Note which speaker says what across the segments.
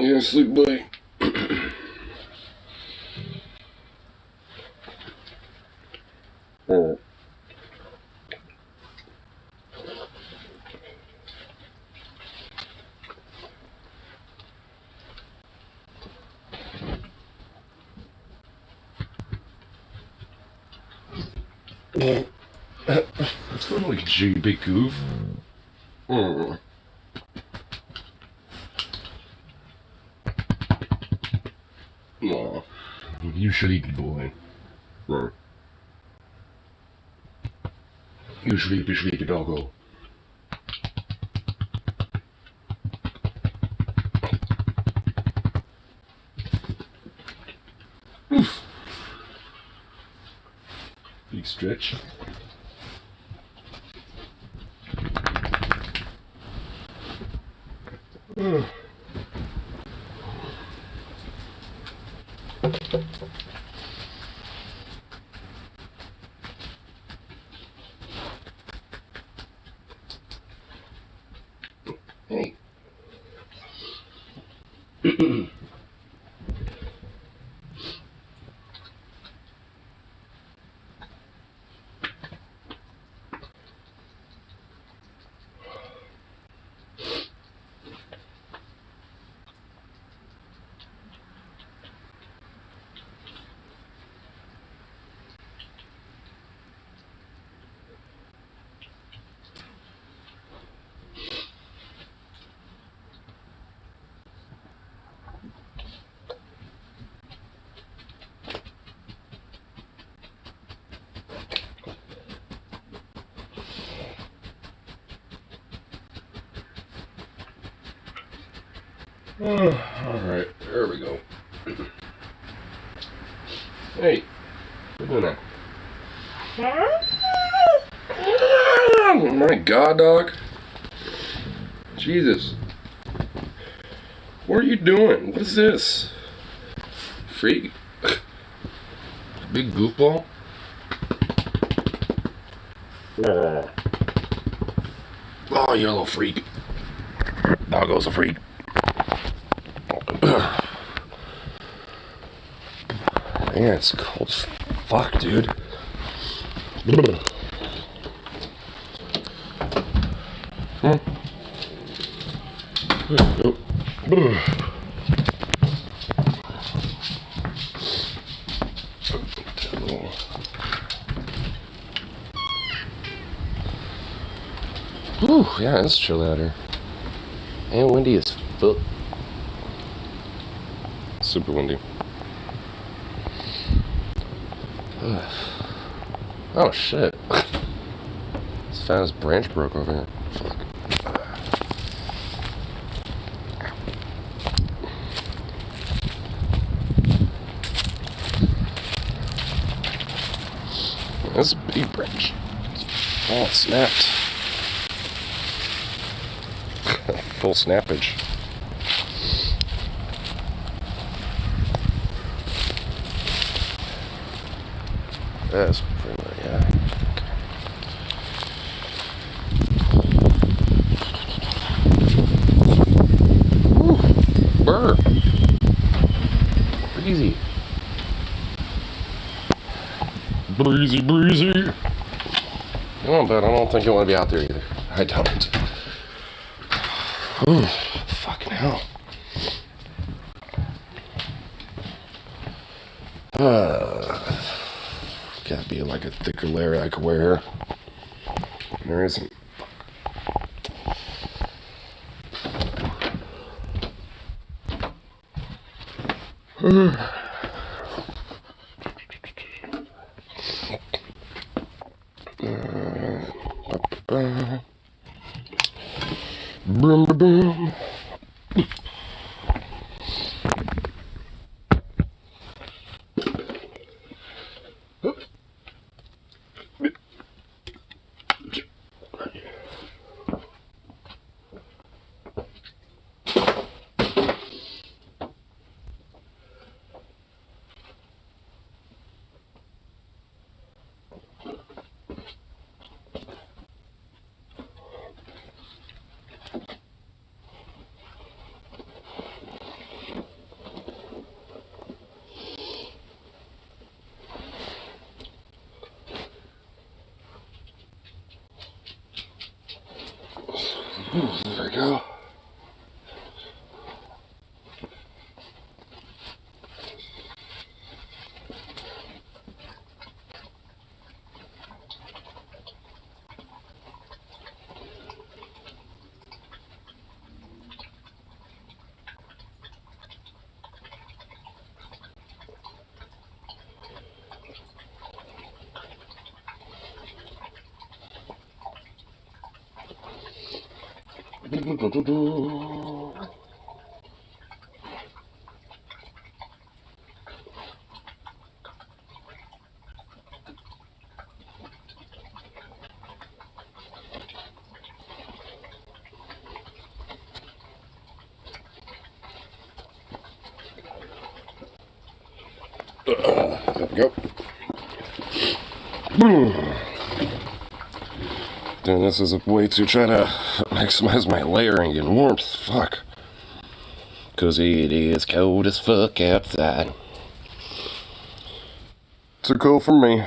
Speaker 1: You gonna sleep, buddy? Oh. What's going on, like you big goof? Oh. Aw. You sleepy boy. You sleepy doggo. Oof. Big stretch. Hey. Alright, there we go. Hey, what are you doing that? Oh my god, dog. Jesus. What are you doing? What is this? Freak? Big goofball? Oh, you're a little freak. Doggo's a freak. Man, it's cold as fuck, dude. Come on. Ooh, yeah, it's chilly out here. And windy as fuck. Super windy. Oh shit. This fat branch broke over here. Fuck. That's a big branch. Oh, it snapped. Full snappage. That's pretty much, yeah. Woo, brrrr. Breezy. Breezy. Come on, bud. I don't think you want to be out there either. I don't. Ooh, fucking hell. Gotta be like a thicker layer I could wear. There isn't. Boom, boom. There we go. There we go. Doing this as a way to try to maximize my layering and warmth. Fuck. Cause it is cold as fuck outside. Too cold for me.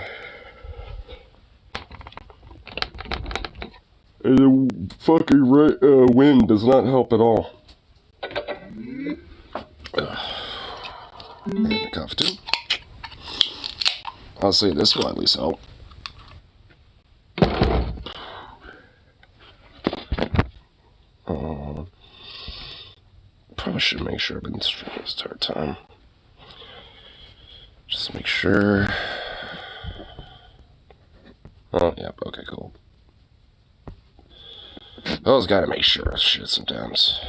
Speaker 1: And the fucking wind does not help at all. And the coffee too. I'll say this will at least help. Probably should make sure I've been streaming this entire time. Just make sure. Oh, yep, okay, cool. I always gotta make sure of shit sometimes.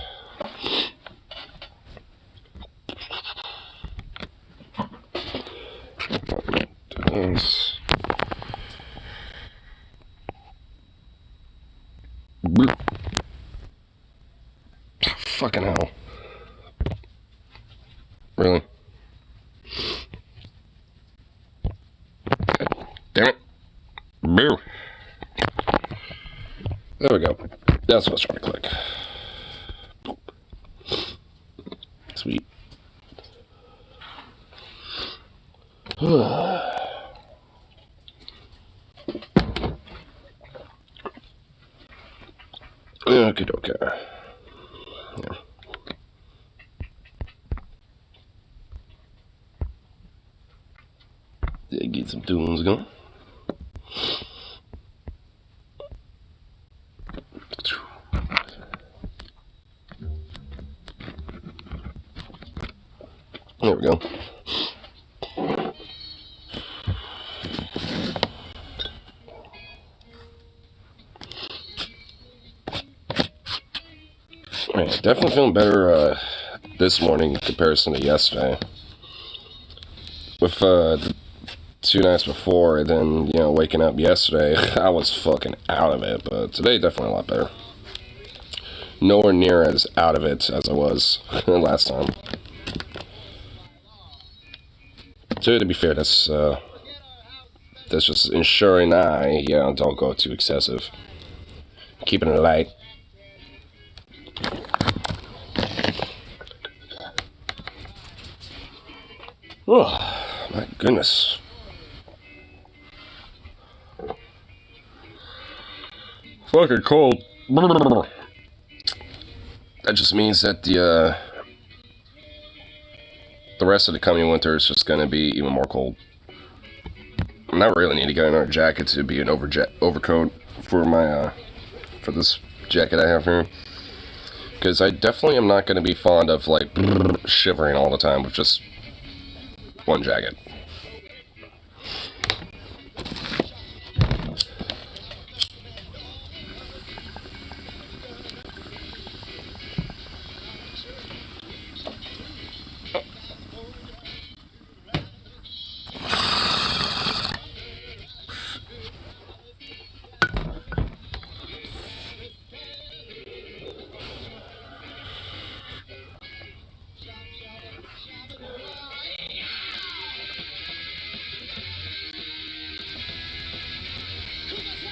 Speaker 1: Fucking hell. Really? Damn it. Boo. There we go. That's what I was trying to click. Sweet. Okay. Yeah. Yeah, get some tunes going. There we go. Alright, definitely feeling better this morning in comparison to yesterday. With the 2 nights before, and then, you know, waking up yesterday, I was fucking out of it, but today definitely a lot better. Nowhere near as out of it as I was last time. So to be fair, that's just ensuring I, you know, don't go too excessive. Keeping it light. Oh, my goodness. Fucking cold. That just means that the rest of the coming winter is just going to be even more cold. And I really need to get another jacket to be an overcoat for my for this jacket I have here. Because I definitely am not going to be fond of like shivering all the time with just one jacket.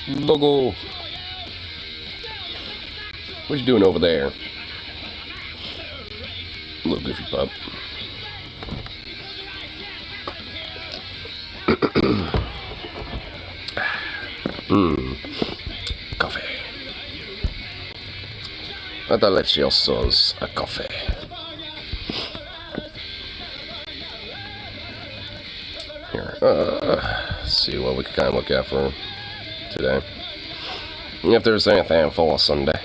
Speaker 1: Logo. What you doing over there? Little goofy pup. Coffee. deliciosos coffee. Here, let's see what we can kind of look at for today. If there's anything for Sunday.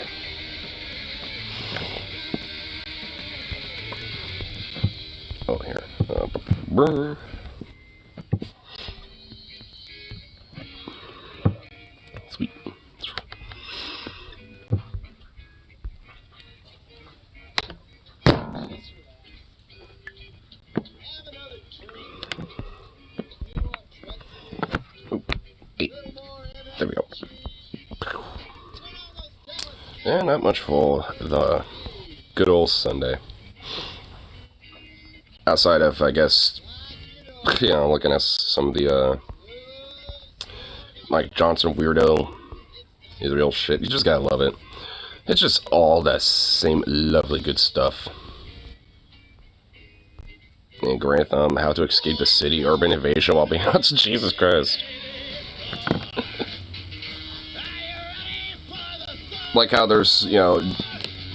Speaker 1: Oh, here. Brrrr. Sweet. There we go. And not much for the good old Sunday. Outside of, I guess, looking at some of the, Mike Johnson weirdo. He's real shit. You just gotta love it. It's just all that same lovely good stuff. And Grand Thumb, How to Escape the City, Urban Invasion while being out. Jesus Christ. Like how there's,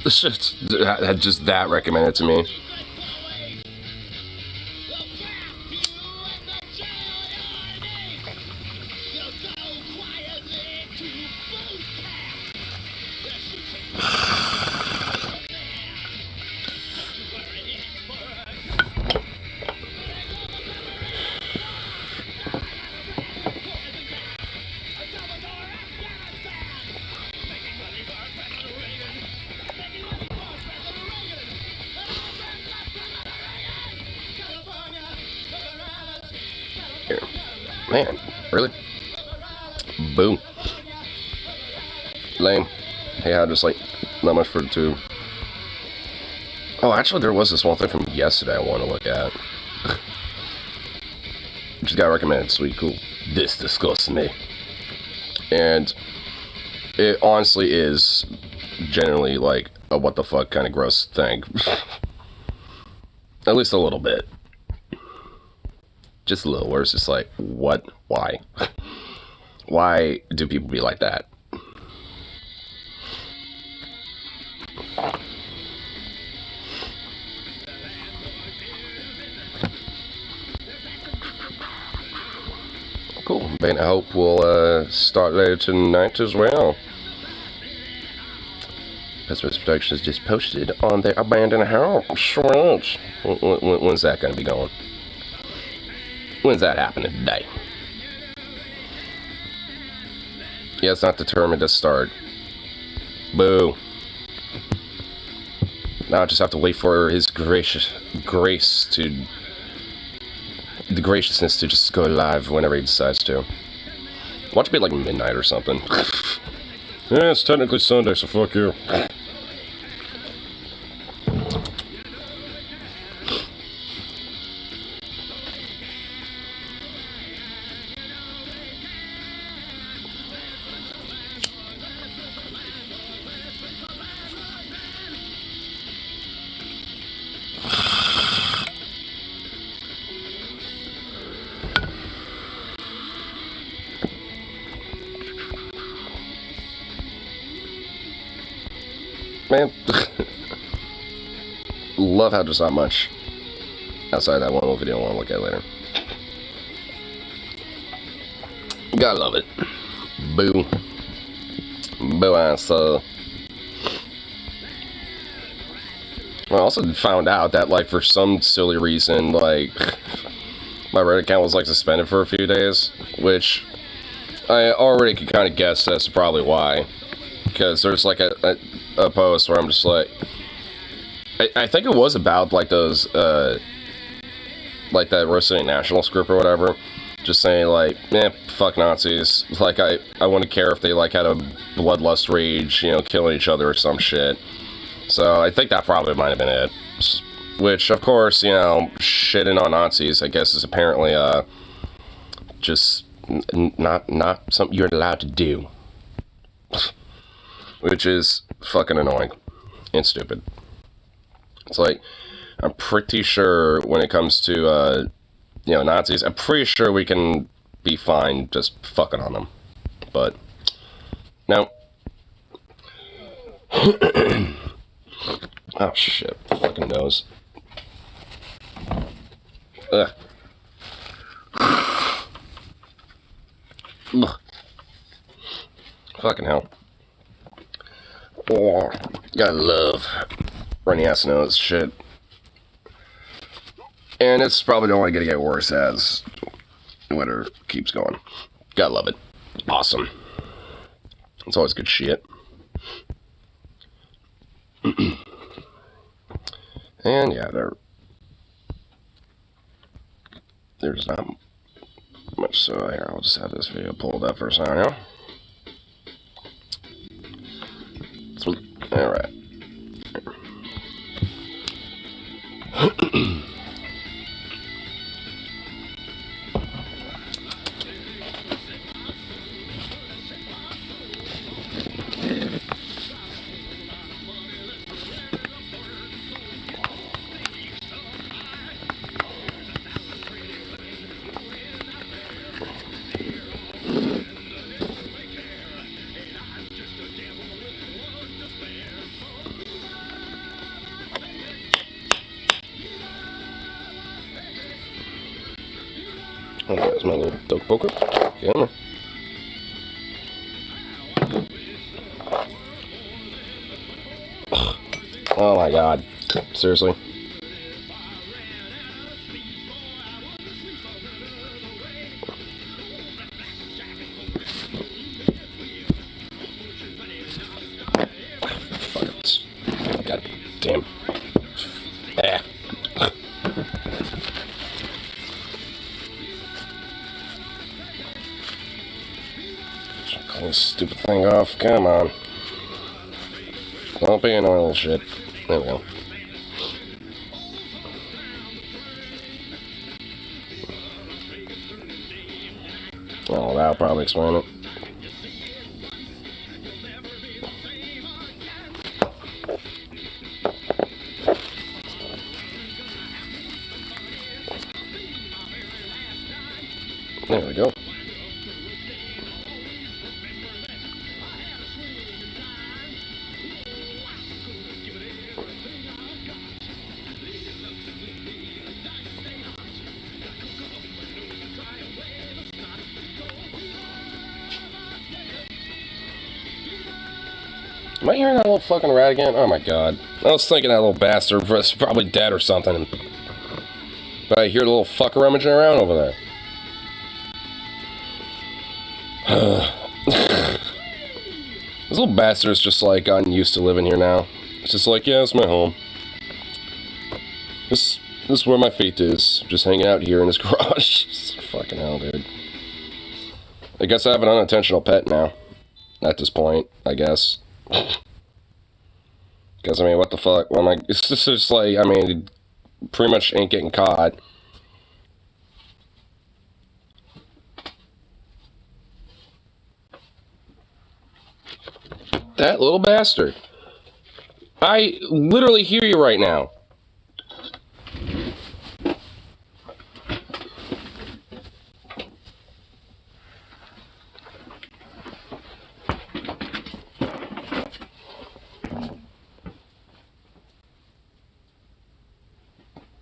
Speaker 1: just that recommended to me. Here. Man, really? Boom. Lame. Hey, I just not much for the two. Oh, actually, there was this one thing from yesterday I want to look at. Just got recommended. Sweet, cool. This disgusts me. And it honestly is generally a what the fuck kind of gross thing. At least a little bit. Just a little, where it's just what? Why? Why do people be like that? Cool. And I hope we'll start later tonight as well. Pessimist Productions just posted on their abandoned house. Sweet. When's that going to be going? When's that happening today? Yeah, it's not determined to start. Boo. Now I just have to wait for his graciousness to just go live whenever he decides to. Watch it be midnight or something. Yeah, it's technically Sunday, so fuck you. Man, love how there's not much outside that one little video I want to look at later. Gotta love it. Boo. Boo ass. I also found out that, for some silly reason, my Reddit account was, suspended for a few days, which I already could kind of guess that's probably why. Because there's, a post where I'm just I think it was about, those, that Roasting Nationalist group or whatever, just saying, fuck Nazis. I wouldn't care if they, had a bloodlust rage, killing each other or some shit. So, I think that probably might have been it. Which, of course, shitting on Nazis, I guess, is apparently, just not something you're allowed to do. Which is fucking annoying and stupid. It's I'm pretty sure when it comes to, Nazis, I'm pretty sure we can be fine just fucking on them. But, no. Oh shit, fucking nose. Ugh. Ugh. Fucking hell. Oh, gotta love runny ass nose shit. And it's probably only gonna get worse as winter keeps going. Gotta love it. Awesome. It's always good shit. And yeah, there's not much, so here, I'll just have this video pulled up for a second now. Alright. Oh, there's my little dog poker. Get in there. Oh my god. Seriously? Fuck it. God damn. Ah. Clean this stupid thing off. Come on. Don't be an oil shit. There we go. Oh, that'll probably explain it. There we go. Am I hearing that little fucking rat again? Oh my god. I was thinking that little bastard was probably dead or something. But I hear the little fucker rummaging around over there. This little bastard's just like gotten used to living here now. It's just like, yeah, it's my home. This is where my fate is. Just hanging out here in this garage. Fucking hell, dude. I guess I have an unintentional pet now. At this point, I guess. Because, I mean, what the fuck? Well, it's just like, I mean, pretty much ain't getting caught. That little bastard. I literally hear you right now.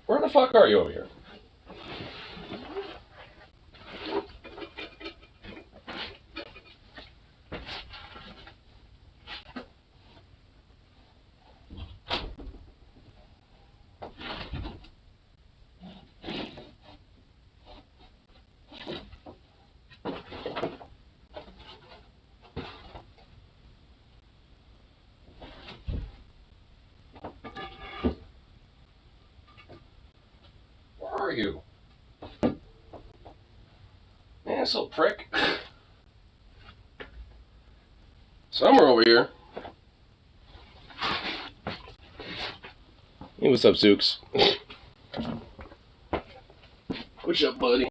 Speaker 1: Where the fuck are you over here? Where are you? Man, this little prick. Somewhere over here. Hey, what's up, Zooks? What's up, buddy?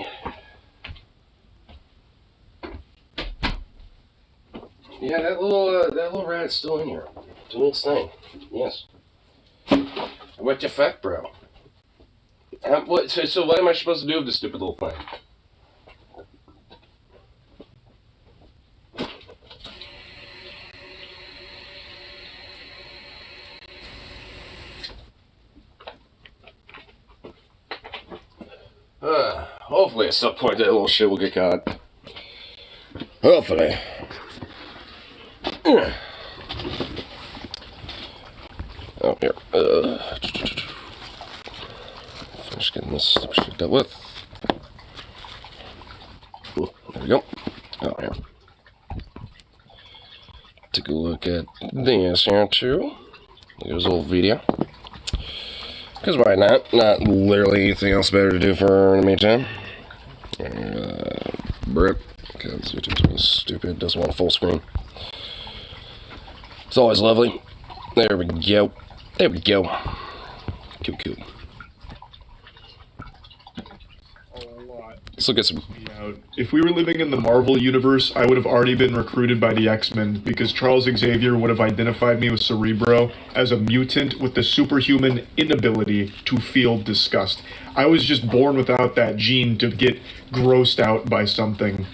Speaker 1: Yeah, that little rat's still in here, doing its thing. Yes. What the fuck, bro? So what am I supposed to do with this stupid little thing? Hopefully at some point that little shit will get caught. Hopefully. Oh, here. Finish getting this shit dealt with. Ooh, there we go. Oh, here. Take a look at this here, too. Look at this little video. Because why not? Not literally anything else better to do for in the meantime. Brrrrr. Because YouTube's being stupid. Doesn't want a full screen. It's always lovely. There we go. There we go. Cool. Let's look at some.
Speaker 2: If we were living in the Marvel universe, I would have already been recruited by the X-Men because Charles Xavier would have identified me with Cerebro as a mutant with the superhuman inability to feel disgust. I was just born without that gene to get grossed out by something.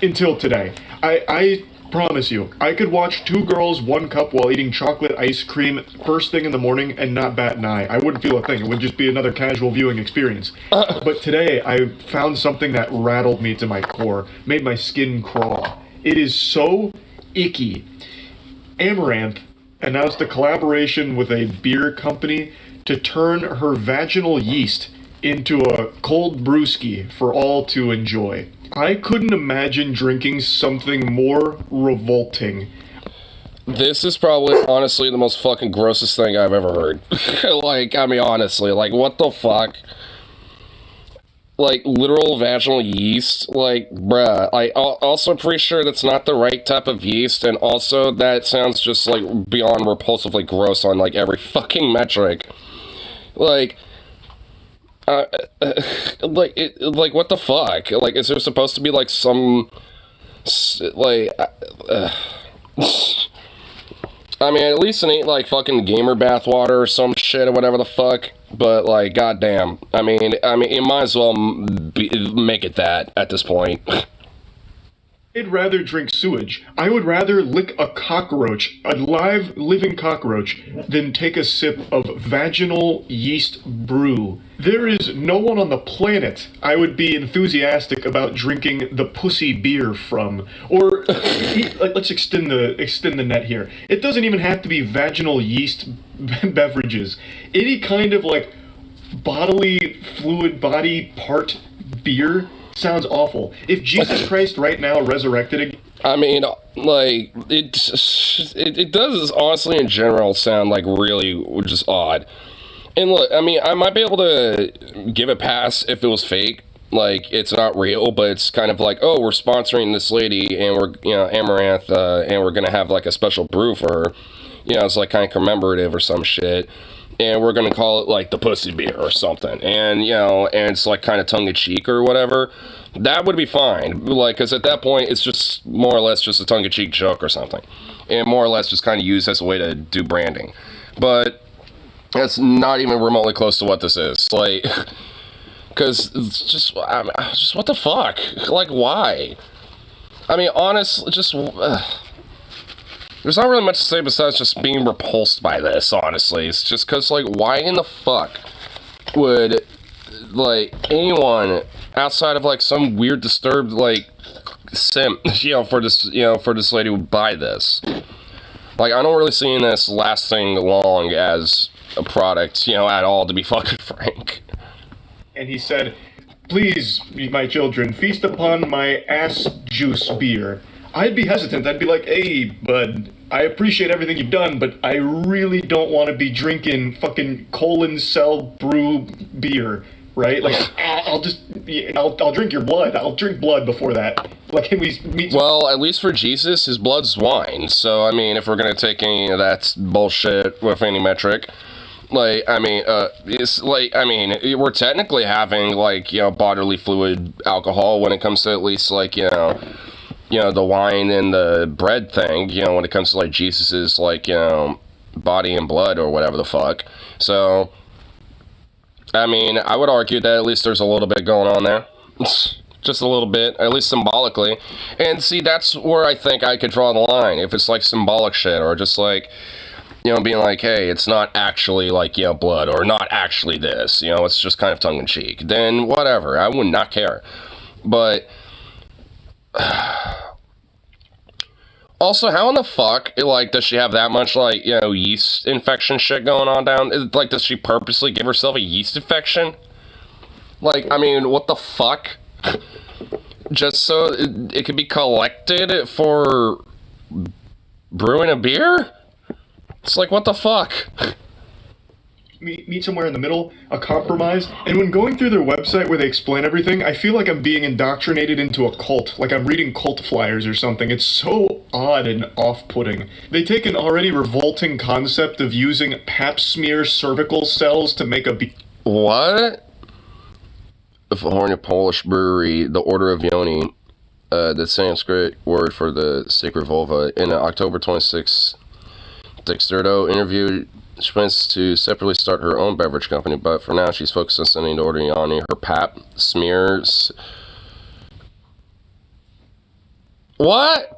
Speaker 2: Until today. I promise you, I could watch 2 girls, 1 cup while eating chocolate ice cream first thing in the morning and not bat an eye. I wouldn't feel a thing. It would just be another casual viewing experience. But today, I found something that rattled me to my core, made my skin crawl. It is so icky. Amaranth announced a collaboration with a beer company to turn her vaginal yeast into a cold brewski for all to enjoy. I couldn't imagine drinking something more revolting.
Speaker 1: This is probably, honestly, the most fucking grossest thing I've ever heard. Like, I mean, honestly, like, what the fuck? Like, literal vaginal yeast? Like, bruh. Also pretty sure that's not the right type of yeast, and also that sounds just, like, beyond repulsively gross on, like, every fucking metric. Like... like what the fuck? Like, is there supposed to be like some, like, I mean, at least it ain't like fucking gamer bathwater or some shit or whatever the fuck. But like, goddamn, I mean, you might as well make it that at this point.
Speaker 2: I'd rather drink sewage. I would rather lick a cockroach, a live, living cockroach, than take a sip of vaginal yeast brew. There is no one on the planet I would be enthusiastic about drinking the pussy beer from. Or, let's extend the net here. It doesn't even have to be vaginal yeast beverages. Any kind of, like, bodily fluid body part beer sounds awful. If Jesus Christ right now resurrected again...
Speaker 1: I mean, like, it does honestly in general sound like really just odd. And look, I mean, I might be able to give a pass if it was fake. Like, it's not real, but it's kind of like, oh, we're sponsoring this lady and we're, you know, Amaranth, and we're gonna have like a special brew for her. You know, it's like kind of commemorative or some shit. And we're gonna call it like the pussy beer or something, and you know, and it's like kind of tongue-in-cheek or whatever. That would be fine, like, because at that point it's just more or less just a tongue-in-cheek joke or something, and more or less just kind of used as a way to do branding. But that's not even remotely close to what this is, like, because it's just what the fuck, like, why? I mean, honestly, just. There's not really much to say besides just being repulsed by this, honestly. It's just because, like, why in the fuck would, like, anyone outside of, like, some weird, disturbed, like, simp, you know, for this lady would buy this? Like, I don't really see this lasting long as a product, you know, at all, to be fucking frank.
Speaker 2: And he said, "Please, my children, feast upon my ass juice beer." I'd be hesitant. I'd be like, "Hey, bud, I appreciate everything you've done, but I really don't want to be drinking fucking colon cell brew beer, right? Like, I'll drink your blood. I'll drink blood before that. Like, can we meet?"
Speaker 1: Well, at least for Jesus, his blood's wine. So, I mean, if we're gonna take any of that bullshit with any metric, like, I mean, it's like, I mean, we're technically having, like, you know, bodily fluid alcohol when it comes to at least, like, you know, the wine and the bread thing, you know, when it comes to, like, Jesus's, like, you know, body and blood or whatever the fuck. So, I mean, I would argue that at least there's a little bit going on there. Just a little bit, at least symbolically. And see, that's where I think I could draw the line. If it's, like, symbolic shit or just, like, you know, being like, hey, it's not actually like, you know, blood, or not actually this, you know, it's just kind of tongue-in-cheek, then whatever, I would not care. But also, how in the fuck, like, does she have that much, like, you know, yeast infection shit going on down? Like, does she purposely give herself a yeast infection? Like, I mean, what the fuck? Just so it could be collected for brewing a beer? It's like, what the fuck?
Speaker 2: Meet somewhere in the middle, a compromise. And when going through their website where they explain everything, I feel like I'm being indoctrinated into a cult, like I'm reading cult flyers or something. It's so odd and off-putting. They take an already revolting concept of using pap smear cervical cells to make a
Speaker 1: What? If a horny Polish brewery, the Order of Yoni, the Sanskrit word for the sacred vulva, in an October 26th Dexerto interview, she plans to separately start her own beverage company, but for now she's focused on sending to Order Yoni her pap smears. What?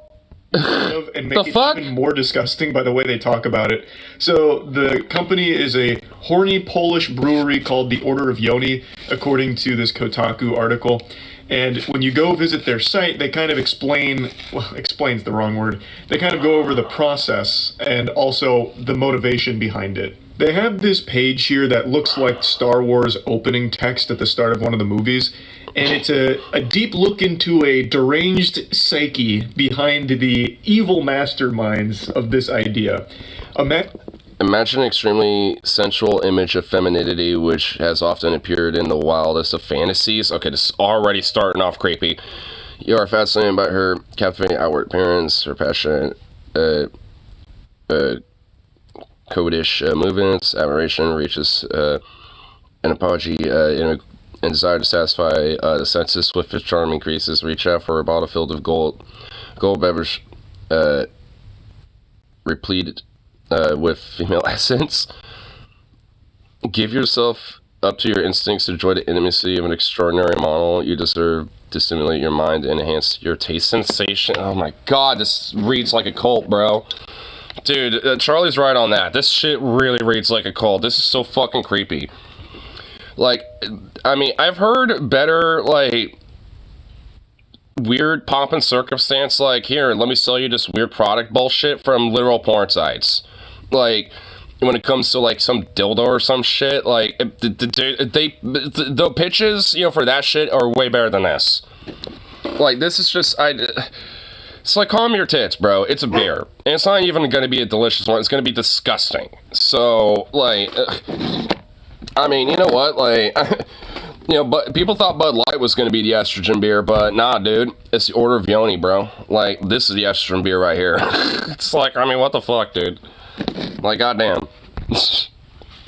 Speaker 2: And make it even more disgusting by the way they talk about it. So the company is a horny Polish brewery called the Order of Yoni, according to this Kotaku article. And when you go visit their site, they kind of explain's the wrong word. They kind of go over the process and also the motivation behind it. They have this page here that looks like Star Wars opening text at the start of one of the movies. And it's a deep look into a deranged psyche behind the evil masterminds of this idea.
Speaker 1: Imagine an extremely sensual image of femininity, which has often appeared in the wildest of fantasies. Okay, this is already starting off creepy. You are fascinated by her captivating outward appearance, her passionate, codish movements. Admiration reaches an apogee and desire to satisfy the senses. Swift charm increases. Reach out for a bottle filled with gold beverage, repleted with female essence. Give yourself up to your instincts to enjoy the intimacy of an extraordinary model. You deserve to stimulate your mind and enhance your taste sensation. Oh my god, this reads like a cult, bro. Dude, Charlie's right on that. This shit really reads like a cult. This is so fucking creepy. Like, I mean, I've heard better, like, weird pomp and circumstance, like, here, let me sell you this weird product bullshit from literal porn sites. Like, when it comes to, like, some dildo or some shit, like, the pitches, you know, for that shit are way better than this. Like, this is just, it's like, calm your tits, bro. It's a beer. And it's not even gonna be a delicious one. It's gonna be disgusting. So, like, I mean, you know what, like, you know, but people thought Bud Light was going to be the estrogen beer, but nah, dude, it's the Order of Yoni, bro. Like, this is the estrogen beer right here. It's like, I mean, what the fuck, dude? Like, goddamn.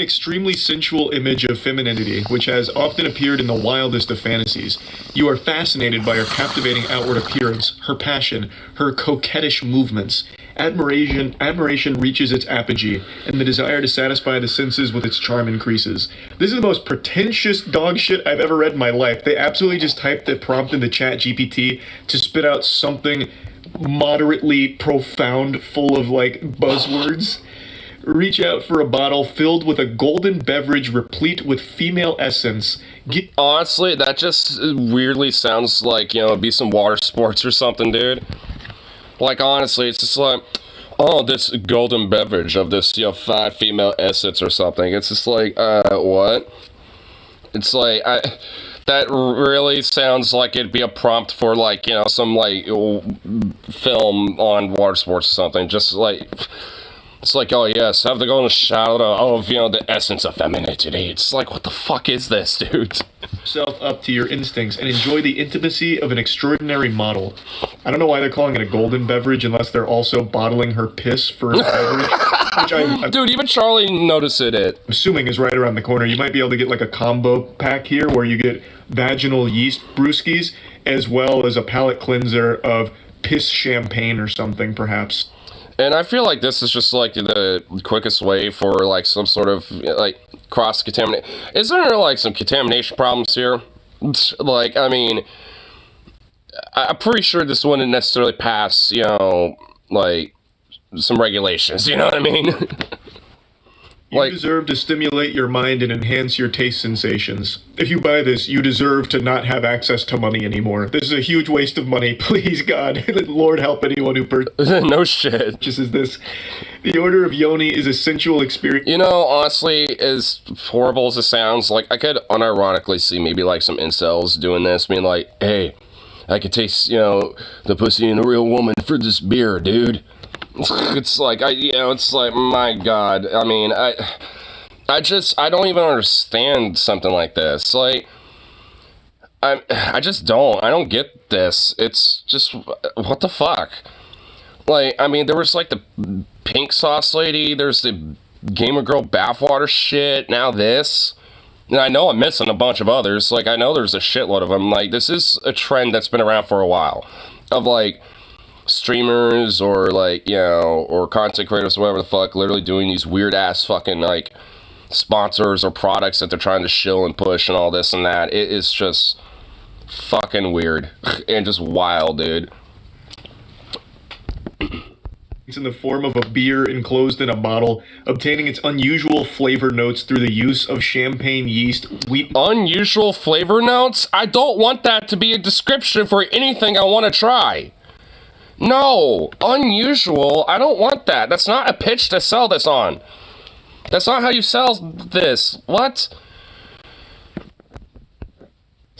Speaker 2: Extremely sensual image of femininity, which has often appeared in the wildest of fantasies. You are fascinated by her captivating outward appearance, her passion, her coquettish movements. Admiration reaches its apogee, and the desire to satisfy the senses with its charm increases. This is the most pretentious dog shit I've ever read in my life. They absolutely just typed the prompt into ChatGPT to spit out something moderately profound, full of, like, buzzwords. Reach out for a bottle filled with a golden beverage replete with female essence.
Speaker 1: Honestly, that just weirdly sounds like, you know, it'd be some water sports or something, dude. Like, honestly, it's just like, oh, this golden beverage of this, you know, 5 female essence or something. It's just like, what? It's like, that really sounds like it'd be a prompt for, like, you know, some, like, film on water sports or something. Just like, it's like, oh yes, have the golden shower of, you know, the essence of femininity. It's like, what the fuck is this, dude?
Speaker 2: Yourself up to your instincts and enjoy the intimacy of an extraordinary model. I don't know why they're calling it a golden beverage unless they're also bottling her piss for a beverage. Which
Speaker 1: dude, even Charlie noticed it.
Speaker 2: I'm assuming is right around the corner. You might be able to get like a combo pack here where you get vaginal yeast brewskis as well as a palate cleanser of piss champagne or something, perhaps.
Speaker 1: And I feel like this is just, like, the quickest way for, like, some sort of, like, cross-contamination. Isn't there, like, some contamination problems here? Like, I mean, I'm pretty sure this wouldn't necessarily pass, you know, like, some regulations, you know what I mean?
Speaker 2: You deserve to stimulate your mind and enhance your taste sensations. If you buy this, you deserve to not have access to money anymore. This is a huge waste of money. Please, God, Lord help anyone who
Speaker 1: no shit.
Speaker 2: purchases this. The Order of Yoni is a sensual experience.
Speaker 1: You know, honestly, as horrible as it sounds, like, I could unironically see maybe, like, some incels doing this, being like, hey, I could taste, you know, the pussy in a real woman for this beer, dude. It's like, it's like, my God. I mean, I don't even understand something like this. Like, I just don't. I don't get this. It's just, what the fuck? Like, I mean, there was, like, the pink sauce lady, there's the gamer girl bathwater shit, now this. And I know I'm missing a bunch of others. Like, I know there's a shitload of them. Like, this is a trend that's been around for a while. Of, like, streamers or, like, you know, or content creators, whatever the fuck, literally doing these weird-ass fucking, like, sponsors or products that they're trying to shill and push and all this and that. It is just fucking weird. And just wild, dude.
Speaker 2: It's in the form of a beer enclosed in a bottle, obtaining its unusual flavor notes through the use of champagne yeast, wheat...
Speaker 1: Unusual flavor notes? I don't want that to be a description for anything I want to try. No, unusual. I don't want that. That's not a pitch to sell this on. That's not how you sell this. What?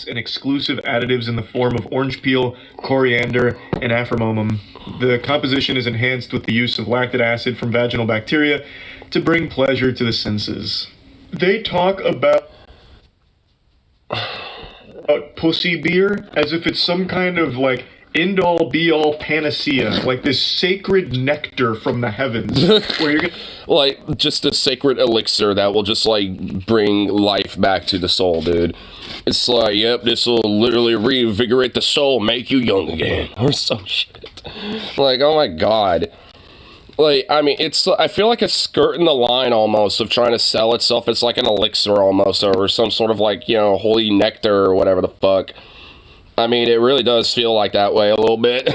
Speaker 2: And exclusive additives in the form of orange peel, coriander, and aphramomum. The composition is enhanced with the use of lactic acid from vaginal bacteria to bring pleasure to the senses. They talk about pussy beer as if it's some kind of, like, end-all, be-all panacea, like this sacred nectar from the heavens, where you're gonna...
Speaker 1: Like, just a sacred elixir that will just, like, bring life back to the soul, dude. It's like, yep, this will literally reinvigorate the soul, make you young again, or some shit. Like, oh my God. Like, I mean, I feel like it's skirting the line almost of trying to sell itself as like an elixir almost, or some sort of, like, you know, holy nectar or whatever the fuck. I mean, it really does feel like that way a little bit.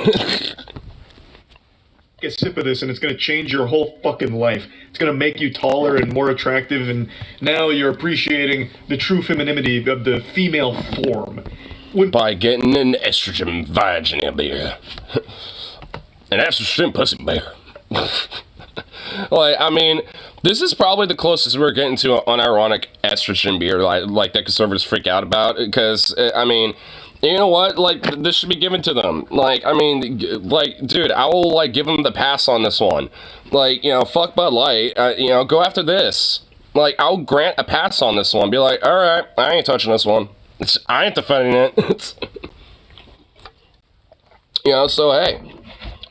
Speaker 2: A sip of this and it's going to change your whole fucking life. It's going to make you taller and more attractive, and now you're appreciating the true femininity of the female form.
Speaker 1: By getting an estrogen vagina beer. An estrogen pussy beer. Like, I mean, this is probably the closest we're getting to an unironic estrogen beer, like that conservatives freak out about, because, I mean... You know what? Like, this should be given to them. Like, I mean, like, dude, I will, like, give them the pass on this one. Like, you know, fuck Bud Light. You know, go after this. Like, I'll grant a pass on this one. Be like, alright, I ain't touching this one. I ain't defending it. You know, so, hey.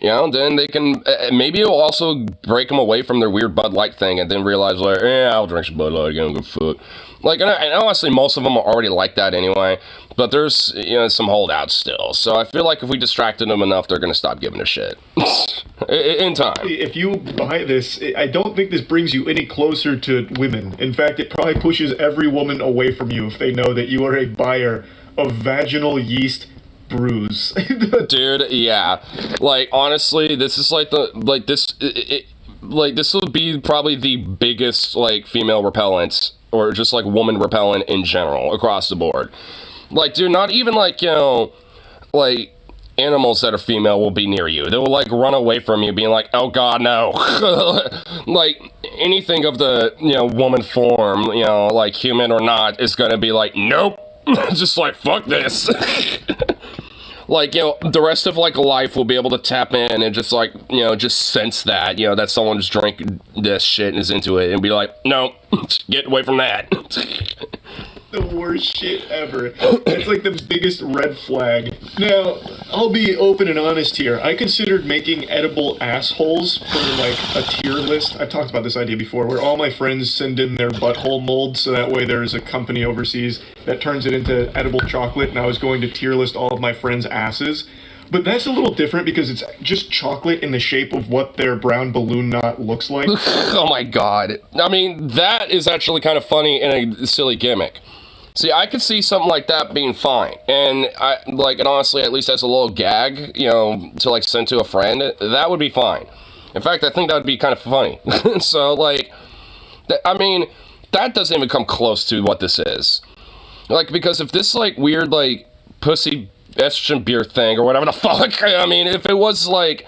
Speaker 1: You know, then they can... maybe it'll also break them away from their weird Bud Light thing and then realize, like, I'll drink some Bud Light again, go fuck. Like, and honestly, most of them are already like that anyway. But there's, you know, some holdouts still. So I feel like if we distracted them enough, they're going to stop giving a shit. In time.
Speaker 2: If you buy this, I don't think this brings you any closer to women. In fact, it probably pushes every woman away from you if they know that you are a buyer of vaginal yeast brews.
Speaker 1: Dude, yeah. Like, honestly, this is like this will be probably the biggest, like, female repellent, or just, like, woman repellent in general, across the board. Like, dude, not even, like, you know, like, animals that are female will be near you. They will, like, run away from you, being like, oh God, no. Like, anything of the, you know, woman form, you know, like, human or not, is gonna be like, nope. Just like, fuck this. Like, you know, the rest of, like, life will be able to tap in and just, like, you know, just sense that, you know, that someone just drank this shit and is into it, and be like, no, get away from that.
Speaker 2: The worst shit ever. It's like the biggest red flag. Now, I'll be open and honest here. I considered making edible assholes for, like, a tier list. I've talked about this idea before, where all my friends send in their butthole molds, so that way there's a company overseas that turns it into edible chocolate, and I was going to tier list all of my friends' asses. But that's a little different because it's just chocolate in the shape of what their brown balloon knot looks like.
Speaker 1: Oh my God. I mean, that is actually kind of funny and a silly gimmick. See, I could see something like that being fine. And and honestly, at least as a little gag, you know, to, like, send to a friend, that would be fine. In fact, I think that would be kind of funny. So, like, I mean, that doesn't even come close to what this is. Like, because if this, like, weird, like, pussy estrogen beer thing or whatever the fuck, I mean, if it was, like,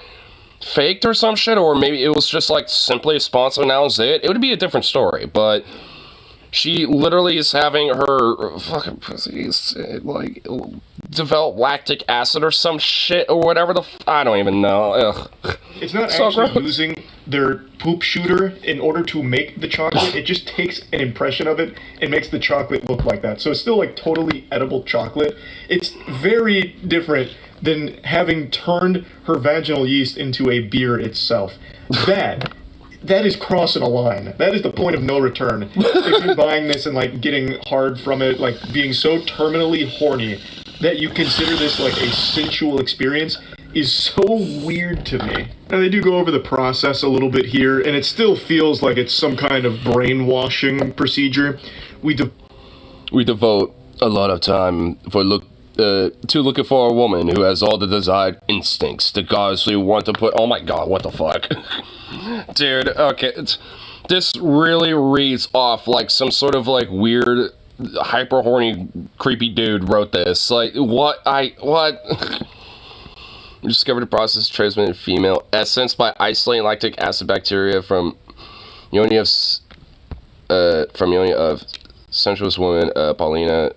Speaker 1: faked or some shit, or maybe it was just, like, simply a sponsor and that was it, it would be a different story, but she literally is having her fucking pussies, like, develop lactic acid or some shit or whatever I don't even know. Ugh.
Speaker 2: It's not
Speaker 1: So
Speaker 2: actually
Speaker 1: gross.
Speaker 2: using their poop shooter in order to make the chocolate. It just takes an impression of it and makes the chocolate look like that. So it's still like totally edible chocolate. It's very different than having turned her vaginal yeast into a beer itself. That is crossing a line. That is the point of no return. If you're buying this and like getting hard from it, like being so terminally horny that you consider this like a sensual experience is so weird to me. Now they do go over the process a little bit here, and it still feels like it's some kind of brainwashing procedure. We
Speaker 1: devote a lot of time to looking for a woman who has all the desired instincts, the gods we want to put. Oh my god, what the fuck? Dude, okay, this really reads off like some sort of like weird, hyper horny, creepy dude wrote this. Like, what? We discovered a process to transmit female essence by isolating lactic acid bacteria from yoni of sensuous women, Paulina,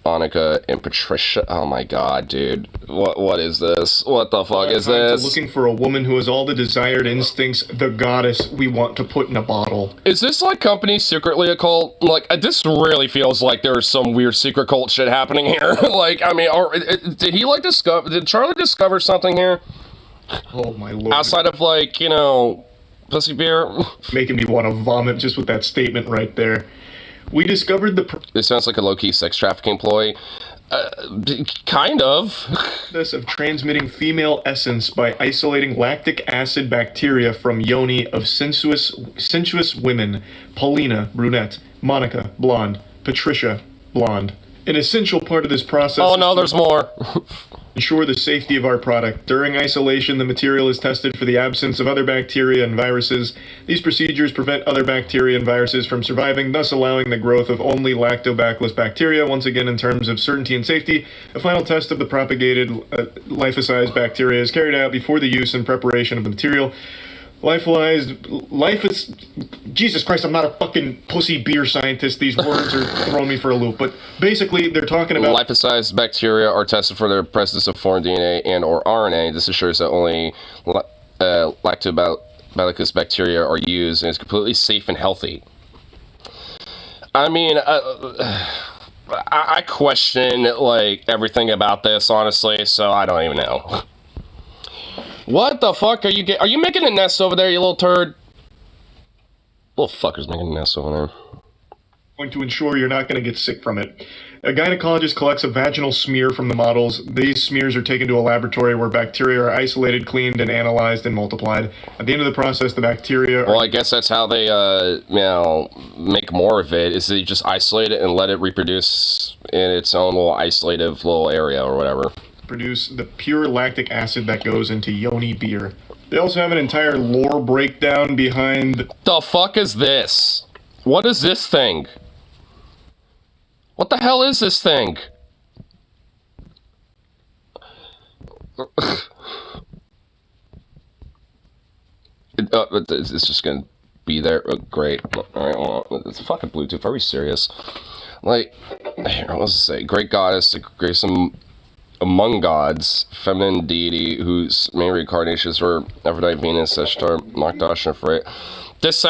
Speaker 1: Monica, and Patricia. Oh my god, dude. What is this? What the fuck is this?
Speaker 2: Looking for a woman who has all the desired instincts, the goddess we want to put in a bottle.
Speaker 1: Is this like company secretly a cult? Like, this really feels like there's some weird secret cult shit happening here. Like, I mean, did Charlie discover something here?
Speaker 2: Oh my lord.
Speaker 1: Outside of like, you know, pussy beer?
Speaker 2: Making me want to vomit just with that statement right there. We discovered
Speaker 1: This sounds like a low-key sex trafficking ploy. Kind of.
Speaker 2: process of transmitting female essence by isolating lactic acid bacteria from yoni of sensuous women. Paulina, brunette. Monica, blonde. Patricia, blonde. An essential part of this process
Speaker 1: Oh no, there's more.
Speaker 2: ensure the safety of our product. During isolation, the material is tested for the absence of other bacteria and viruses. These procedures prevent other bacteria and viruses from surviving, thus allowing the growth of only lactobacillus bacteria. Once again, in terms of certainty and safety, a final test of the propagated lyophilized bacteria is carried out before the use and preparation of the material. Jesus Christ, I'm not a fucking pussy beer scientist. These words are throwing me for a loop. But basically, they're talking about
Speaker 1: Lyophilized bacteria are tested for their presence of foreign DNA and or RNA. This assures that only lactobacillus bacteria are used and is completely safe and healthy. I mean, I question, like, everything about this, honestly, so I don't even know. What the fuck are you making a nest over there, you little turd? Little fucker's making a nest over there.
Speaker 2: going to ensure you're not going to get sick from it. A gynecologist collects a vaginal smear from the models. These smears are taken to a laboratory where bacteria are isolated, cleaned, and analyzed and multiplied. At the end of the process, the bacteria
Speaker 1: Well, I guess that's how they, make more of it, is they just isolate it and let it reproduce in its own little isolative little area or whatever.
Speaker 2: produce the pure lactic acid that goes into yoni beer. They also have an entire lore breakdown behind...
Speaker 1: The fuck is this? What is this thing? What the hell is this thing? It's just gonna be there. Oh, great. Alright, hold on. It's a fucking Bluetooth. Are we serious? Like, here, what was it say? Great goddess, the greatest among gods, feminine deity whose main reincarnations were Aphrodite, Venus, Ishtar, Makdash, and Freya. This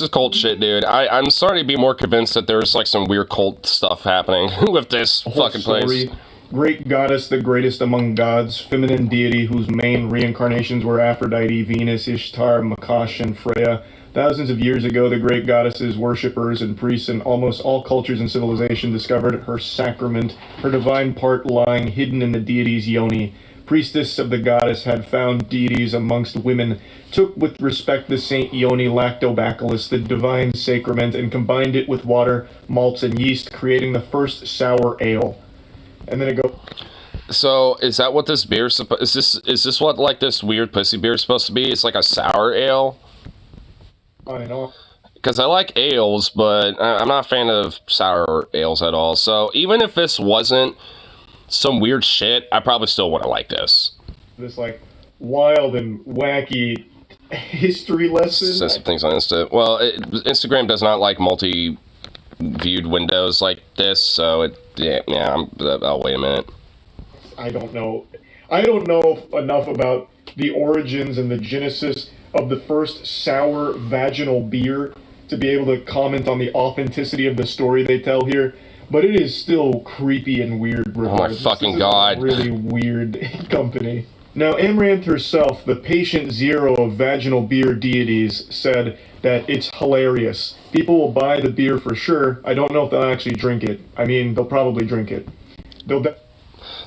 Speaker 1: is cult shit, dude. I'm starting to be more convinced that there's like some weird cult stuff happening with this fucking place.
Speaker 2: Great goddess, the greatest among gods, feminine deity whose main reincarnations were Aphrodite, Venus, Ishtar, Makash, and Freya. Thousands of years ago, the great goddess's worshippers and priests in almost all cultures and civilization discovered her sacrament, her divine part lying hidden in the deity's yoni. Priestess of the goddess had found deities amongst women, took with respect the Saint Yoni Lactobacillus, the divine sacrament, and combined it with water, malts, and yeast, creating the first sour ale. And then it goes...
Speaker 1: So is that what this beer is this what like this weird pussy beer is supposed to be? It's like a sour ale.
Speaker 2: I know.
Speaker 1: Because I like ales, but I'm not a fan of sour ales at all. So even if this wasn't some weird shit, I probably still wouldn't like this.
Speaker 2: This like wild and wacky history lesson.
Speaker 1: Says some things on Insta. Well, Instagram does not like multi-viewed windows like this, so I'll wait a minute.
Speaker 2: I don't know. I don't know enough about the origins and the genesis of the first sour vaginal beer to be able to comment on the authenticity of the story they tell here, but it is still creepy and weird.
Speaker 1: Oh my fucking god.
Speaker 2: Really weird company. Now, Amaranth herself, the patient zero of vaginal beer deities, said that it's hilarious. People will buy the beer for sure. I don't know if they'll actually drink it. I mean, they'll probably drink it.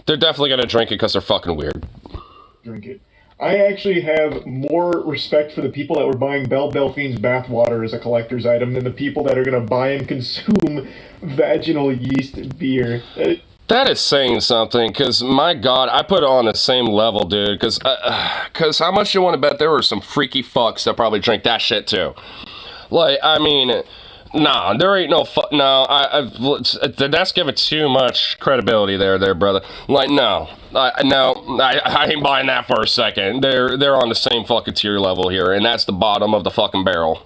Speaker 1: They're definitely gonna drink it because they're fucking weird.
Speaker 2: Drink it. I actually have more respect for the people that were buying Belle Delphine's bathwater as a collector's item than the people that are going to buy and consume vaginal yeast beer.
Speaker 1: That is saying something, because my god, I put it on the same level, dude, because how much you want to bet there were some freaky fucks that probably drink that shit too? Like, I mean, nah, there ain't no no, that's giving too much credibility there, brother. Like, no, I ain't buying that for a second. They're on the same fucking tier level here, and that's the bottom of the fucking barrel.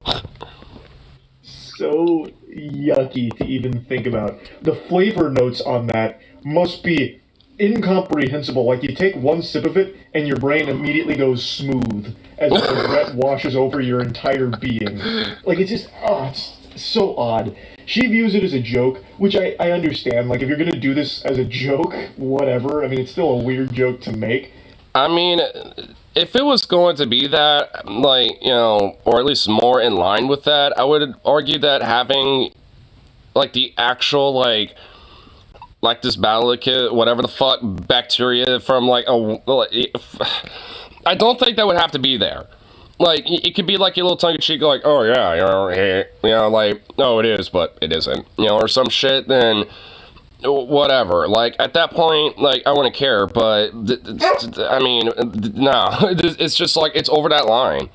Speaker 2: So yucky to even think about. The flavor notes on that must be incomprehensible. Like, you take one sip of it, and your brain immediately goes smooth as the regret washes over your entire being. Like, it's just, it's so odd. She views it as a joke, which I understand. Like, if you're gonna do this as a joke, whatever. I mean, it's still a weird joke to make.
Speaker 1: I mean, if it was going to be that, like, you know, or at least more in line with that, I would argue that having, like, the actual, like this balicate, whatever the fuck, bacteria from, like, I don't think that would have to be there. Like, it could be like a little tongue-in-cheek, like, oh yeah, like, no, it is, but it isn't, or some shit, then whatever. Like, at that point, like, I wouldn't care, but, I mean, no, it's just, like, it's over that line.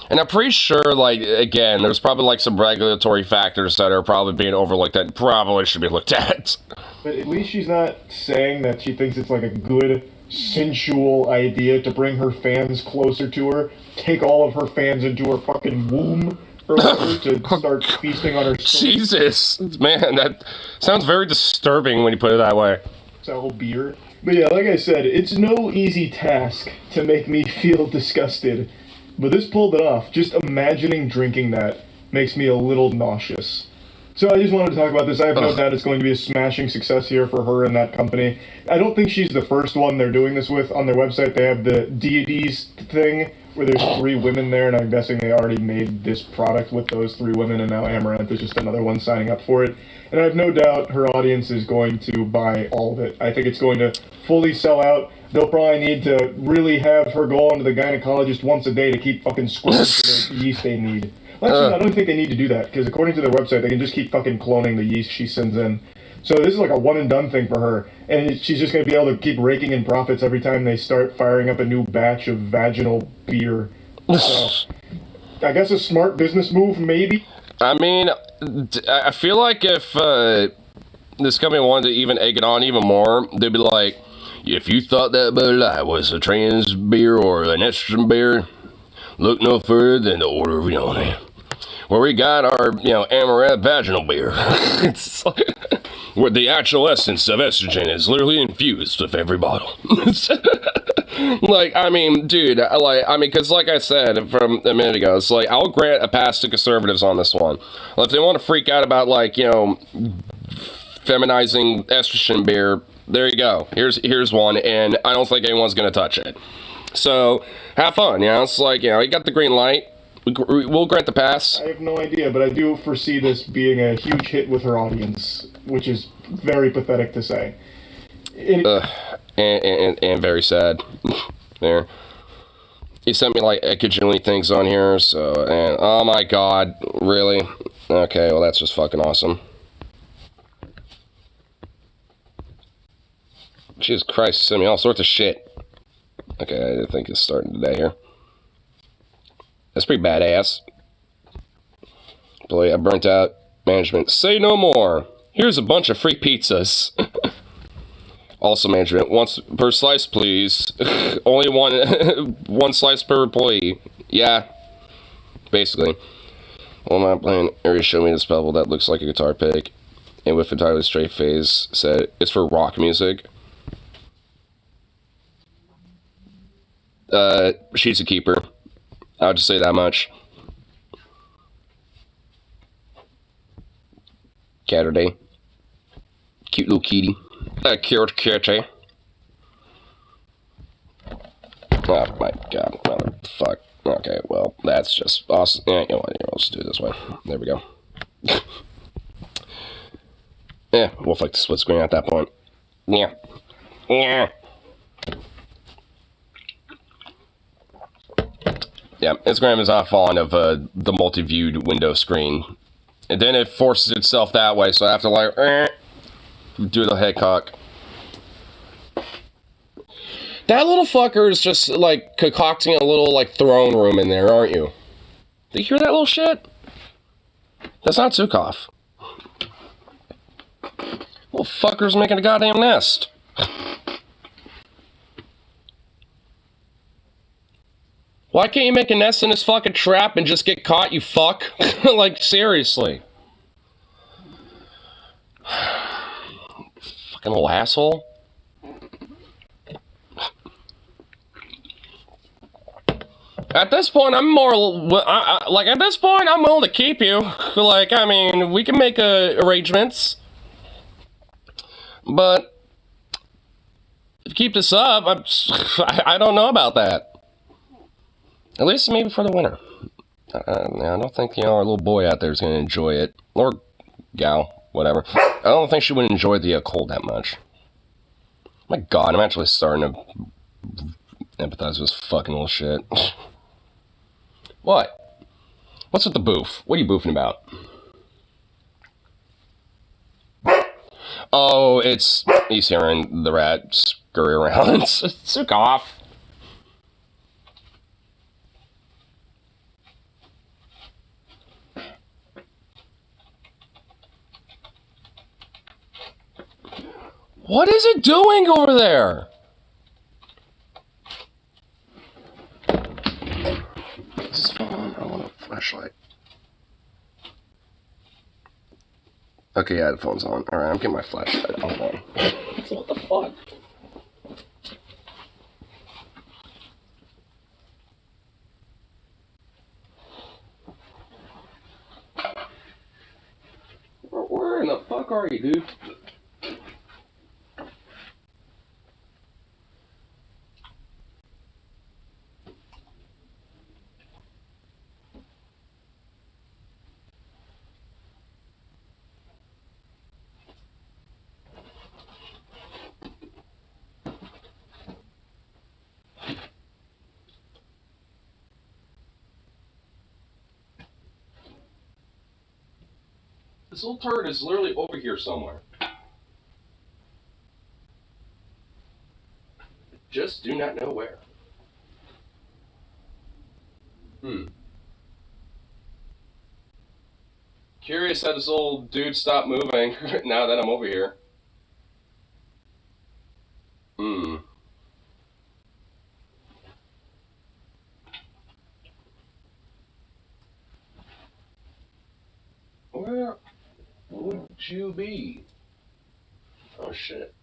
Speaker 1: And I'm pretty sure, like, again, there's probably, like, some regulatory factors that are probably being overlooked that probably should be looked at.
Speaker 2: But at least she's not saying that she thinks it's, like, a good, sensual idea to bring her fans closer to her, take all of her fans into her fucking womb earlier to start feasting on her soul.
Speaker 1: Jesus, man, that sounds very disturbing when you put it that way.
Speaker 2: Sour beer. But yeah, like I said, it's no easy task to make me feel disgusted. But this pulled it off. Just imagining drinking that makes me a little nauseous. So I just wanted to talk about this. I have no doubt it's going to be a smashing success here for her and that company. I don't think she's the first one they're doing this with. On their website, they have the deities thing, where there's 3 women there, and I'm guessing they already made this product with those 3 women, and now Amaranth is just another one signing up for it. And I have no doubt her audience is going to buy all of it. I think it's going to fully sell out. They'll probably need to really have her go on to the gynecologist once a day to keep fucking squirting for the yeast they need. Well, actually, I don't think they need to do that, because according to their website, they can just keep fucking cloning the yeast she sends in. So this is like a one-and-done thing for her, and she's just going to be able to keep raking in profits every time they start firing up a new batch of vaginal beer. So, I guess a smart business move, maybe?
Speaker 1: I mean, I feel like if this company wanted to even egg it on even more, they'd be like, if you thought that Bud Light was a trans beer or an estrogen beer, look no further than the Order of Yoni, where we got our, Amaranth vaginal beer. It's like, where the actual essence of estrogen is literally infused with every bottle. Like, I mean, dude, because like I said from a minute ago, it's like, I'll grant a pass to conservatives on this one. Well, if they want to freak out about, like, feminizing estrogen beer, there you go. Here's one, and I don't think anyone's gonna touch it. So, have fun, it's like, you got the green light. We'll grant the pass.
Speaker 2: I have no idea, but I do foresee this being a huge hit with her audience, which is very pathetic to say.
Speaker 1: And very sad. There. He sent me, like, a gajillion things on here, so, and, oh my god, really? Okay, well, that's just fucking awesome. Jesus Christ, send me all sorts of shit. Okay, I think it's starting today here. That's pretty badass. Boy, I burnt out. Management, say no more. Here's a bunch of free pizzas. Also, management, once per slice, please. Only one slice per employee. Yeah, basically. Well, my plan area showed me this bevel that looks like a guitar pick, and with entirely straight face said it's for rock music. She's a keeper. I'll just say that much. Saturday. Cute little kitty. Cute kitty. Oh my god, motherfuck. Okay, well, that's just awesome. Yeah, you know what, I'll just do it this way. There we go. Yeah, we'll flick the split screen at that point. Yeah. Yeah. Yeah, Instagram is not fond of the multi-viewed window screen. And then it forces itself that way, so I have to like, do the head cock. That little fucker is just like concocting a little like throne room in there, aren't you? Did you hear that little shit? That's not Zukov. Little fucker's making a goddamn nest. Why can't you make a nest in this fucking trap and just get caught, you fuck? Like, seriously. Fucking little asshole. At this point, I'm more, like, at this point, I'm willing to keep you. Like, I mean, we can make arrangements. But, if you keep this up, I don't know about that. At least maybe for the winter. I don't think, our little boy out there is going to enjoy it. Or gal, whatever. I don't think she would enjoy the cold that much. My god, I'm actually starting to empathize with this fucking little shit. What? What's with the boof? What are you boofing about? Oh, he's hearing the rat scurry around. Suck off. What is it doing over there? Is this phone on? I want a flashlight. Okay, yeah, the phone's on. Alright, I'm getting my flashlight. Hold on. What the fuck? Where in the fuck are you, dude? This little turd is literally over here somewhere. Just do not know where. Curious how this old dude stopped moving now that I'm over here. Where would you be? Oh shit.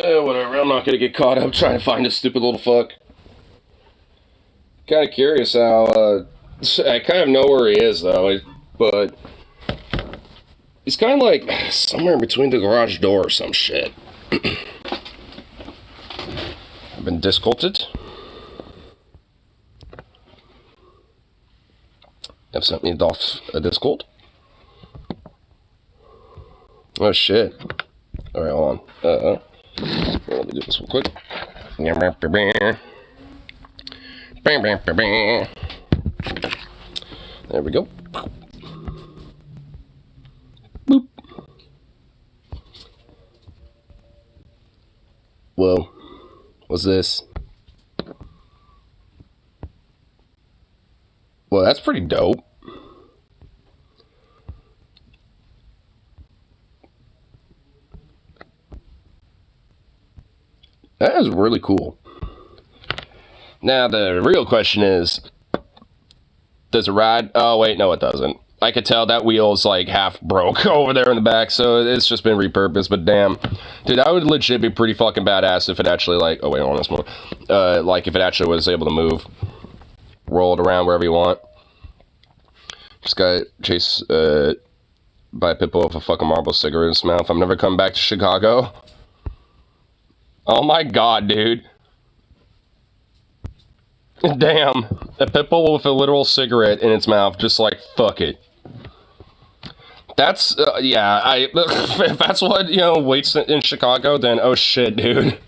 Speaker 1: Whatever, I'm not gonna get caught up trying to find this stupid little fuck. Kinda curious how, I kind of know where he is, though, but... He's kind of like somewhere in between the garage door or some shit. I've been discolted. I've sent me off a discord. Oh shit. Alright, hold on. Let me do this real quick. There we go. Boop. Whoa. What's this? Well, that's pretty dope. That is really cool. Now, the real question is, does it ride? Oh, wait, no, it doesn't. I could tell that wheel's like half broke over there in the back, so it's just been repurposed, but damn. Dude, that would legit be pretty fucking badass if it actually like, oh wait, hold on this more. Like if it actually was able to move. Roll it around wherever you want. Just got chased by a pit bull with a fucking Marlboro cigarette in his mouth. I'm never coming back to Chicago. Oh my god, dude. Damn. A pit bull with a literal cigarette in its mouth, just like, fuck it. That's, yeah, if that's what, you know, waits in Chicago, then, oh shit, dude.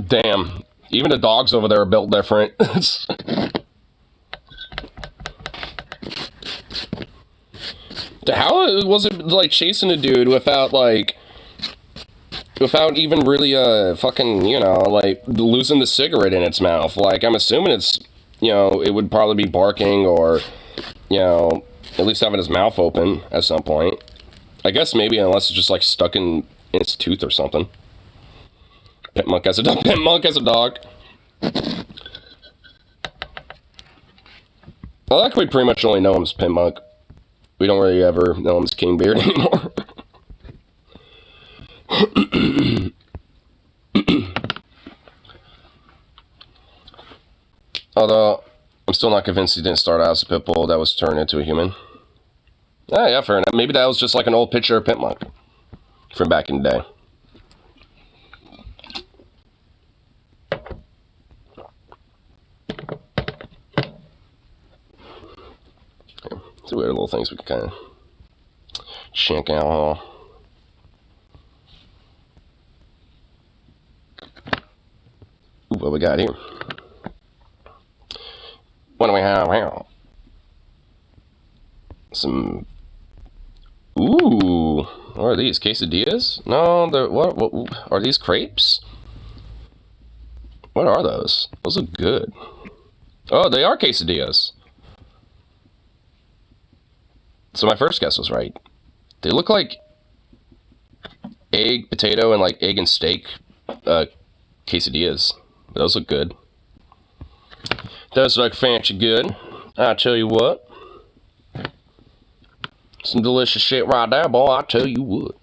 Speaker 1: Damn. Even the dogs over there are built different. How was it, like, chasing a dude without, like, without even really, fucking, you know, like, losing the cigarette in its mouth? Like, I'm assuming it's, you know, it would probably be barking or, you know, at least having his mouth open at some point. I guess maybe unless it's just, like, stuck in its tooth or something. Pit monk as a dog. Pit monk as a dog. Well, like we pretty much only know him as Pit monk. We don't really ever know him as King Beard anymore. Although, I'm still not convinced he didn't start out as a pit bull that was turned into a human. Ah, yeah, fair enough. Maybe that was just like an old picture of Pit monk from back in the day. Two weird little things we can kind of check out, huh? Ooh, what we got here? What do we have here? Some... Ooh, what are these? Quesadillas? No, they're... What are these crepes? What are those? Those look good. Oh, they are quesadillas. So my first guess was right. They look like egg, potato, and like egg and steak quesadillas. Those look good. Those look fancy good. I tell you what. Some delicious shit right there, boy. I tell you what.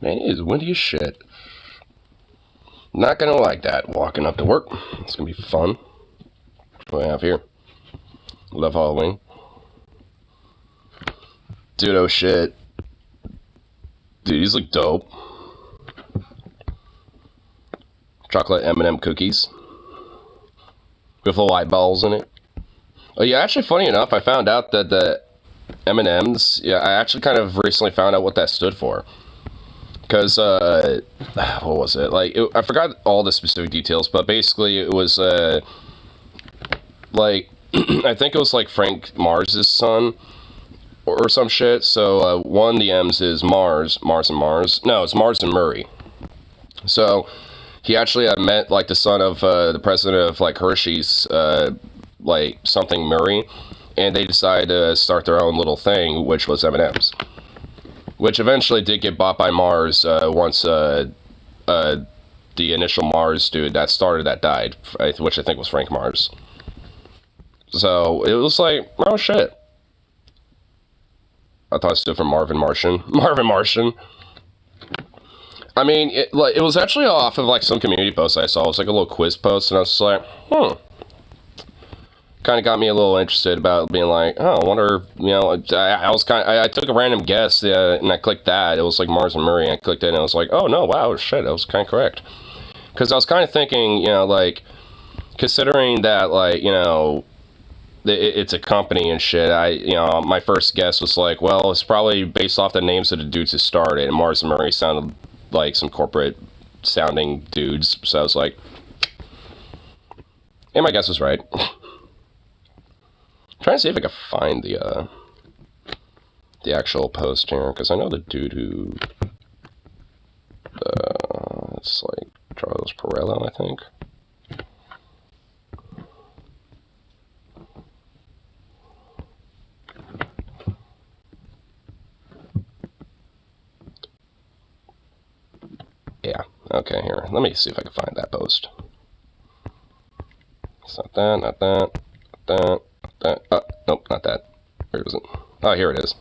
Speaker 1: Man, it is windy as shit. Not gonna like that walking up to work. It's gonna be fun. What do I have here? Love Halloween. Dude, oh shit. Dude, these look dope. Chocolate M&M cookies. With little eyeballs in it. Oh yeah, actually funny enough, I found out that the M&Ms, yeah, I actually kind of recently found out what that stood for. Because, what was it? Like, I forgot all the specific details, but basically it was, like, I think it was, like, Frank Mars' son, or some shit. So, one of the M's is Mars and Mars. No, it's Mars and Murray. So, he actually had met, like, the son of, the president of, like, Hershey's, like, something Murray, and they decided to start their own little thing, which was M&M's. Which eventually did get bought by Mars once the initial Mars dude that started that died, which I think was Frank Mars. So it was like, oh shit. I thought it stood for Marvin Martian. Marvin Martian. I mean, it was actually off of like some community post I saw. It was like a little quiz post, and I was just like, kind of got me a little interested about being like, oh, I wonder, you know, I took a random guess, and I clicked that. It was like Mars and Murray, and I clicked it, and I was like, oh no, wow, shit, I was kind of correct. Because I was kind of thinking, you know, like, considering that, like, you know, it's a company and shit, you know, my first guess was like, well, it's probably based off the names of the dudes who started, and Mars and Murray sounded like some corporate sounding dudes, so I was like, and my guess was right. Trying to see if I can find the actual post here, because I know the dude who, it's like Charles Perello, I think. Yeah, okay, here, let me see if I can find that post. It's not that, not that, not that, nope, not that. Where is it? Oh, here it is.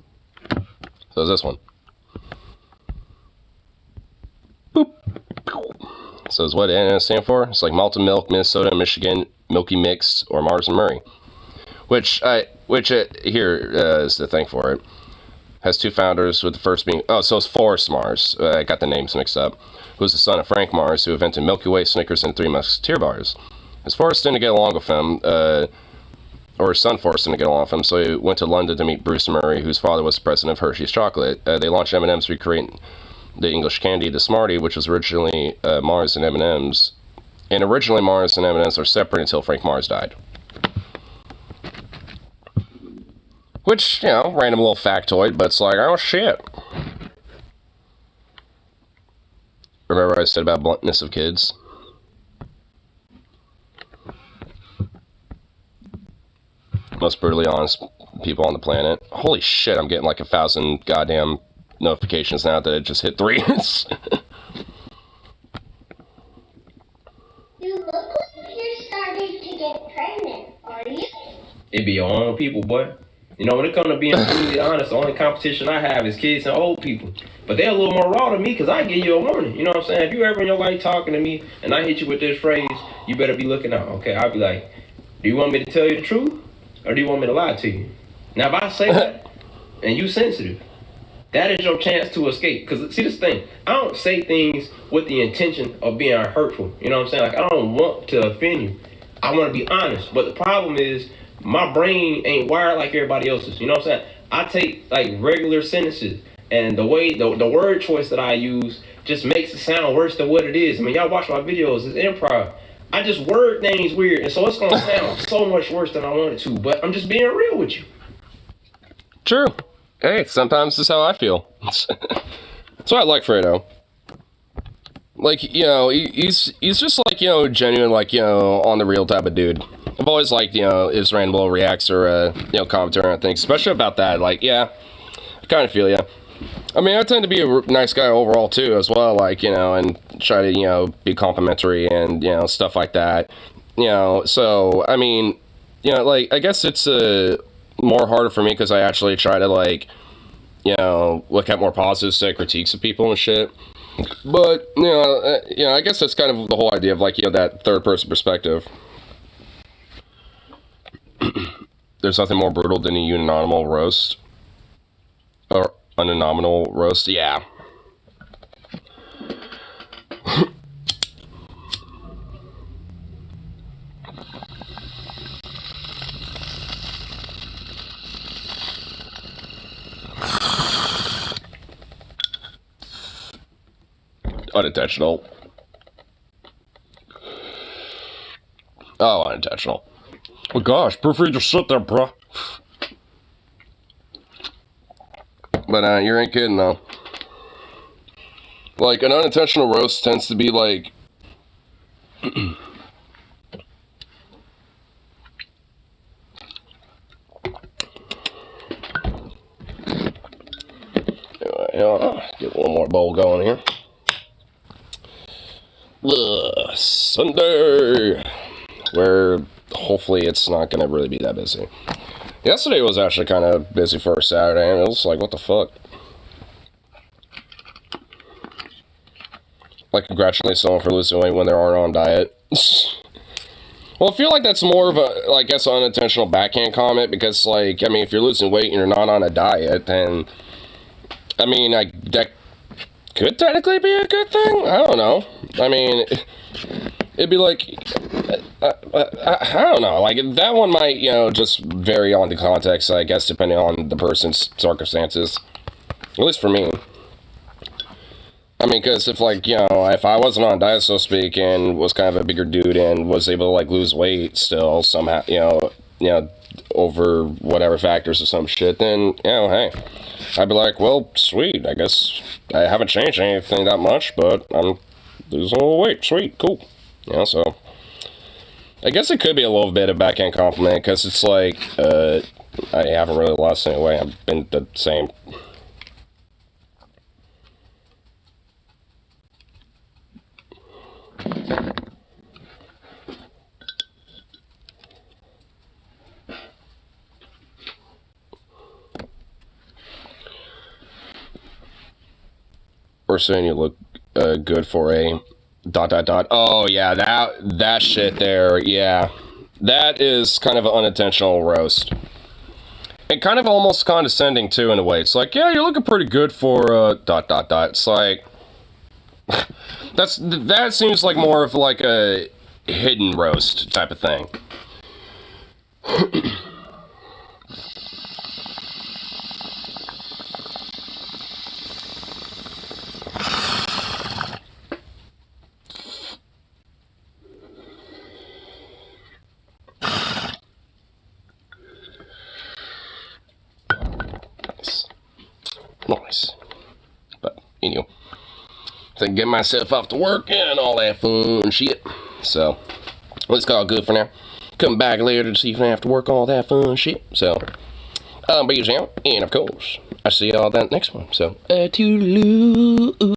Speaker 1: So it's this one. Boop. So it's what it stands for? It's like Malta Milk, Minnesota, Michigan, Milky Mix, or Mars and Murray. Here is the thing for it. Has two founders, with the first being, oh, so it's Forrest Mars. I got the names mixed up. Who's the son of Frank Mars, who invented Milky Way, Snickers, and Three Musketeer bars. His Forrest didn't get along with him, or his son Forrest didn't get along with him, so he went to London to meet Bruce Murray, whose father was the president of Hershey's Chocolate. They launched M&M's to recreate the English candy, the Smartie, which was originally Mars and M&M's. And originally Mars and M&M's were separate until Frank Mars died. Which, you know, random little factoid, but it's like, oh shit. Remember what I said about bluntness of kids? Most brutally honest people on the planet. Holy shit, I'm getting like 1,000 goddamn notifications now that it just hit 3.
Speaker 3: You look like you're starting to get pregnant, are you?
Speaker 4: It be your own people, boy. You know, when it comes to being completely honest, the only competition I have is kids and old people. But they're a little more raw than me because I give you a warning. You know what I'm saying? If you ever in your life talking to me and I hit you with this phrase, you better be looking out, okay? I'll be like, do you want me to tell you the truth or do you want me to lie to you? Now, if I say that and you sensitive, that is your chance to escape. Because, see, this thing, I don't say things with the intention of being hurtful. You know what I'm saying? Like, I don't want to offend you. I want to be honest. But the problem is, my brain ain't wired like everybody else's. You know what I'm saying? I take like regular sentences, and the way the word choice that I use just makes it sound worse than what it is. I mean, y'all watch my videos, it's improv. I just word things weird, and so it's gonna sound so much worse than I want it to. But I'm just being real with you.
Speaker 1: True. Hey, sometimes this is how I feel. That's what I like Fredo. Like, you know, he's just like, you know, genuine, like, you know, on the real type of dude. I've always liked, you know, his random little reacts or, you know, commentary on things, especially about that. Like, yeah, I kind of feel ya. I mean, I tend to be a nice guy overall, too, as well, like, you know, and try to, you know, be complimentary and, you know, stuff like that. You know, so, I mean, you know, like, I guess it's more harder for me because I actually try to, like, you know, look at more positive set critiques of people and shit. But, you know, I guess that's kind of the whole idea of, like, you know, that third-person perspective. There's nothing more brutal than a uninominal roast. Or uninominal roast, yeah. Unintentional. Oh, unintentional. Oh gosh, prefer to sit there, bruh. But you ain't kidding though. Like, an unintentional roast tends to be like get a little more bowl going here. Sunday, where hopefully it's not gonna really be that busy. Yesterday was actually kind of busy for a Saturday, and it was like, what the fuck? Like, congratulate someone for losing weight when they aren't on diet. Well, I feel like that's more of a, I guess, unintentional backhand comment, because, like, I mean, if you're losing weight and you're not on a diet, then, I mean, that could technically be a good thing? I don't know. I mean, it'd be like, I don't know, like, that one might, you know, just vary on the context, I guess, depending on the person's circumstances. At least for me. I mean, because if, like, you know, if I wasn't on a diet, so to speak, and was kind of a bigger dude and was able to, like, lose weight still somehow, you know, over whatever factors or some shit, then, you know, hey, I'd be like, well, sweet, I guess I haven't changed anything that much, but I'm losing a little weight, sweet, cool, you know, so, I guess it could be a little bit of backhand compliment, because it's like, I haven't really lost any weight, I've been the same. Or saying you look good for a ... Oh yeah, that shit there, yeah. That is kind of an unintentional roast. And kind of almost condescending too, in a way. It's like, yeah, you're looking pretty good for ... It's like, that seems like more of like a hidden roast type of thing. Nice. But, anyway, so I can get myself off to work and all that fun shit. So, let's call it good for now. Come back later to see if I have to work all that fun shit. So, I'll be out, and of course, I'll see y'all that next one. So, toodaloo.